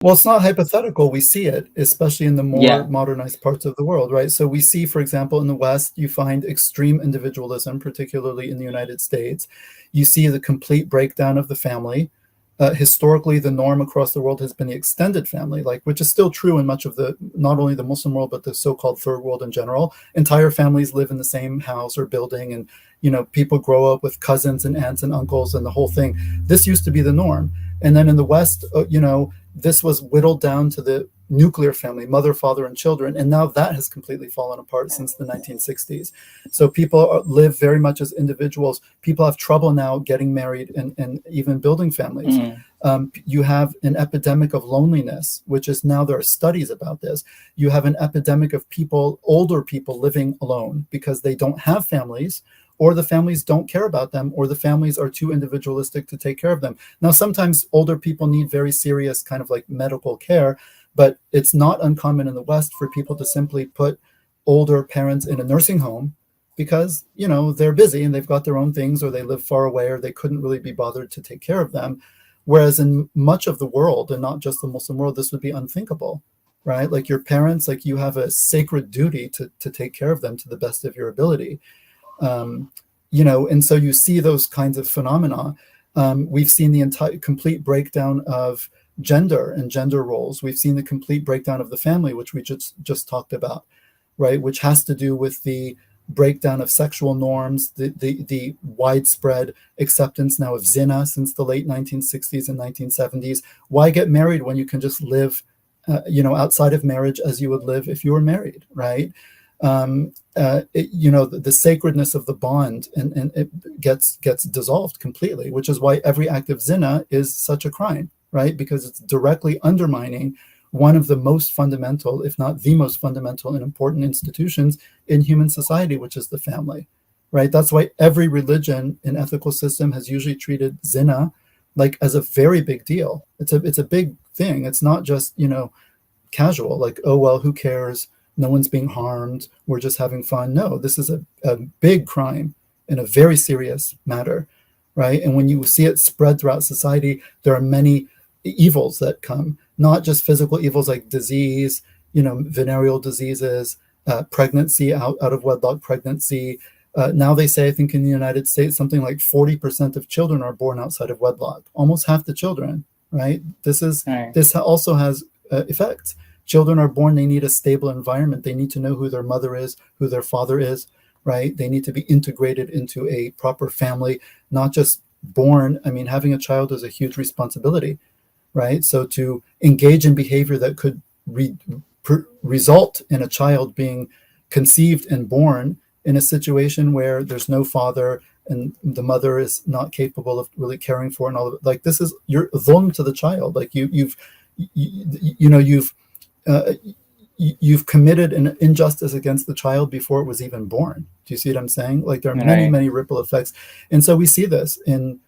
Well, it's not hypothetical. We see it, especially in the more Yeah. modernized parts of the world, right? So we see, for example, in the West, you find extreme individualism, particularly in the United States. You see the complete breakdown of the family. Historically, the norm across the world has been the extended family, like which is still true in much of the not only the Muslim world but the so-called third world in general. Entire families live in the same house or building, and people grow up with cousins and aunts and uncles and the whole thing. This used to be the norm, and then in the West, this was whittled down to the nuclear family, mother, father, and children. And now that has completely fallen apart since the 1960s. So people live very much as individuals. People have trouble now getting married and even building families. Mm. You have an epidemic of loneliness, which is now there are studies about this. You have an epidemic of older people living alone because they don't have families, or the families don't care about them, or the families are too individualistic to take care of them. Now, sometimes older people need very serious kind of like medical care, but it's not uncommon in the West for people to simply put older parents in a nursing home because, they're busy and they've got their own things, or they live far away, or they couldn't really be bothered to take care of them. Whereas in much of the world, and not just the Muslim world, this would be unthinkable, right? Like your parents, like you have a sacred duty to take care of them to the best of your ability. um, and so you see those kinds of phenomena. We've seen the entire complete breakdown of gender and gender roles. We've seen the complete breakdown of the family, which we just talked about, right? Which has to do with the breakdown of sexual norms, the widespread acceptance now of zina since the late 1960s and 1970s. Why get married when you can just live, outside of marriage as you would live if you were married, right? The sacredness of the bond and it gets dissolved completely, which is why every act of zina is such a crime, right? Because it's directly undermining one of the most fundamental, if not the most fundamental and important institutions in human society, which is the family, right? That's why every religion and ethical system has usually treated zina like as a very big deal. It's a big thing. It's not just, casual, like, oh, well, who cares? No one's being harmed. We're just having fun. No, this is a big crime and a very serious matter, right? And when you see it spread throughout society, there are many evils that come, not just physical evils like disease, venereal diseases, pregnancy, out of wedlock pregnancy. Now they say, I think in the United States, something like 40% of children are born outside of wedlock, almost half the children, right? Right. This also has effects. Children are born, they need a stable environment. They need to know who their mother is, who their father is, right? They need to be integrated into a proper family, not just born. I mean, having a child is a huge responsibility, right? So to engage in behavior that could result in a child being conceived and born in a situation where there's no father and the mother is not capable of really caring for, and all of it, like this is you're dhulm to the child. Like uh, you've committed an injustice against the child before it was even born. Do you see what I'm saying? Like there are many, Right. many ripple effects, and so we see this in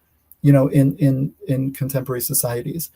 contemporary societies.